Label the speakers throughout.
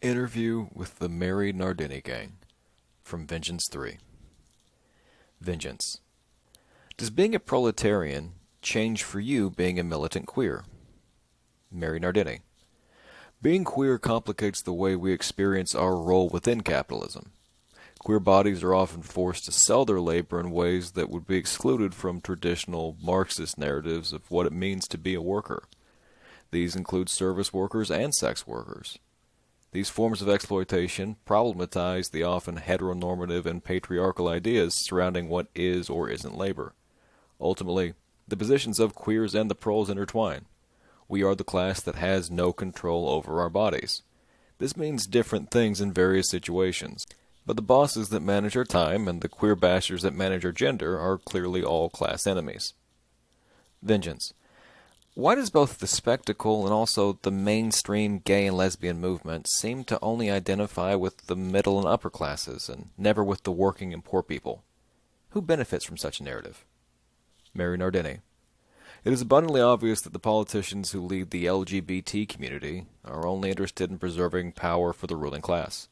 Speaker 1: Interview with the Mary Nardini Gang from Vengeance 3. Vengeance. Does being a proletarian change for you being a militant queer? Mary Nardini. Being queer complicates the way we experience our role within capitalism. Queer bodies are often forced to sell their labor in ways that would be excluded from traditional Marxist narratives of what it means to be a worker. These include service workers and sex workers. These forms of exploitation problematize the often heteronormative and patriarchal ideas surrounding what is or isn't labor. Ultimately, the positions of queers and the proles intertwine. We are the class that has no control over our bodies. This means different things in various situations, but the bosses that manage our time and the queer bashers that manage our gender are clearly all class enemies. Vengeance. Why does both the spectacle and also the mainstream gay and lesbian movement seem to only identify with the middle and upper classes and never with the working and poor people? Who benefits from such a narrative? Mary Nardini. It is abundantly obvious that the politicians who lead the LGBT community are only interested in preserving power for the ruling class.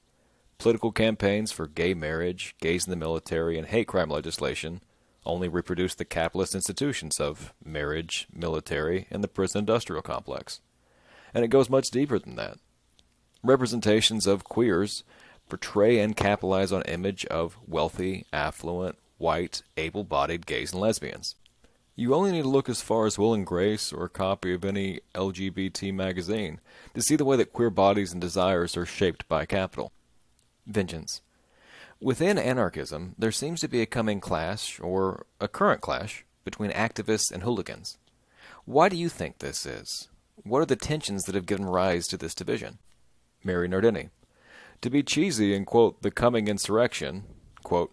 Speaker 1: Political campaigns for gay marriage, gays in the military, and hate crime legislation only reproduce the capitalist institutions of marriage, military, and the prison industrial complex. And it goes much deeper than that. Representations of queers portray and capitalize on image of wealthy, affluent, white, able-bodied gays and lesbians. You only need to look as far as Will and Grace or a copy of any LGBT magazine to see the way that queer bodies and desires are shaped by capital. Vengeance. Within anarchism, there seems to be a coming clash, or a current clash, between activists and hooligans. Why do you think this is? What are the tensions that have given rise to this division? Mary Nardini. To be cheesy and quote, the coming insurrection, quote,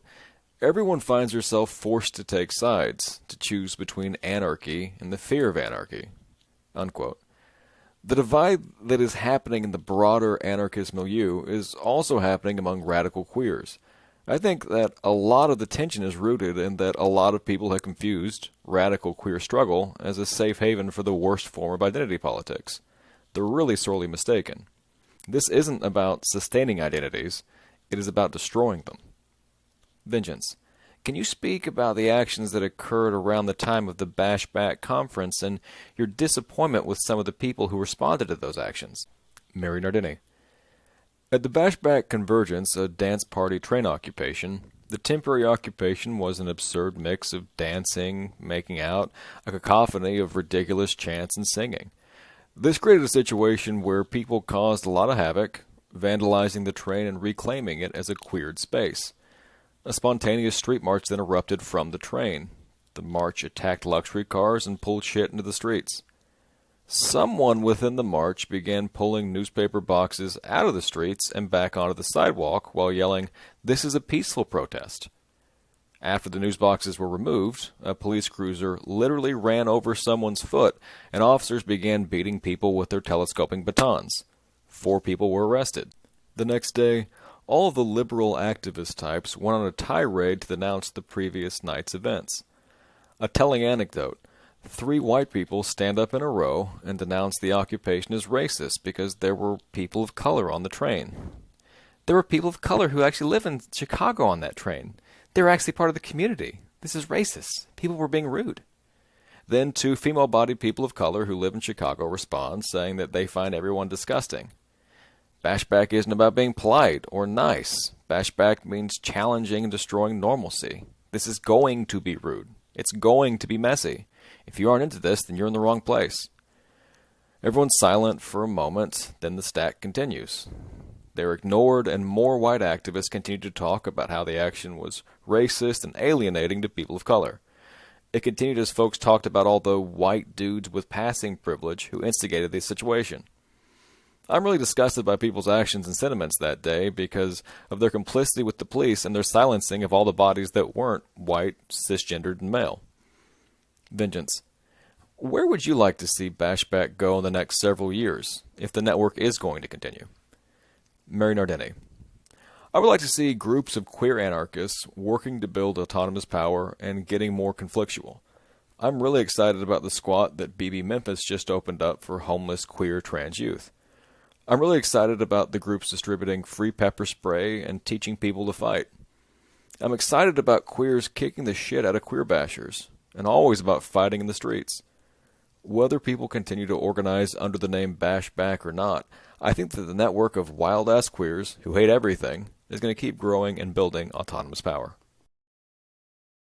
Speaker 1: everyone finds herself forced to take sides, to choose between anarchy and the fear of anarchy, unquote. The divide that is happening in the broader anarchist milieu is also happening among radical queers. I think that a lot of the tension is rooted in that a lot of people have confused radical queer struggle as a safe haven for the worst form of identity politics. They're really sorely mistaken. This isn't about sustaining identities, it is about destroying them. Vengeance. Can you speak about the actions that occurred around the time of the Bashback conference and your disappointment with some of the people who responded to those actions? Mary Nardini. At the Bashback Convergence, a dance party train occupation, the temporary occupation was an absurd mix of dancing, making out, a cacophony of ridiculous chants and singing. This created a situation where people caused a lot of havoc, vandalizing the train and reclaiming it as a queered space. A spontaneous street march then erupted from the train. The march attacked luxury cars and pulled shit into the streets. Someone within the march began pulling newspaper boxes out of the streets and back onto the sidewalk while yelling, "This is a peaceful protest." After the news boxes were removed, a police cruiser literally ran over someone's foot and officers began beating people with their telescoping batons. 4 people were arrested. The next day, all of the liberal activist types went on a tirade to denounce the previous night's events. A telling anecdote. 3 white people stand up in a row and denounce the occupation as racist because there were people of color on the train. There were people of color who actually live in Chicago on that train. They were actually part of the community. This is racist. People were being rude. Then 2 female-bodied people of color who live in Chicago respond, saying that they find everyone disgusting. Bashback isn't about being polite or nice. Bashback means challenging and destroying normalcy. This is going to be rude. It's going to be messy. If you aren't into this, then you're in the wrong place. Everyone's silent for a moment, then the stack continues. They're ignored, and more white activists continue to talk about how the action was racist and alienating to people of color. It continued as folks talked about all the white dudes with passing privilege who instigated the situation. I'm really disgusted by people's actions and sentiments that day because of their complicity with the police and their silencing of all the bodies that weren't white, cisgendered, and male. Vengeance. Where would you like to see Bashback go in the next several years, if the network is going to continue? Mary Nardini. I would like to see groups of queer anarchists working to build autonomous power and getting more conflictual. I'm really excited about the squat that BB Memphis just opened up for homeless queer trans youth. I'm really excited about the groups distributing free pepper spray and teaching people to fight. I'm excited about queers kicking the shit out of queer bashers, and always about fighting in the streets. Whether people continue to organize under the name Bash Back or not, I think that the network of wild-ass queers who hate everything is going to keep growing and building autonomous power.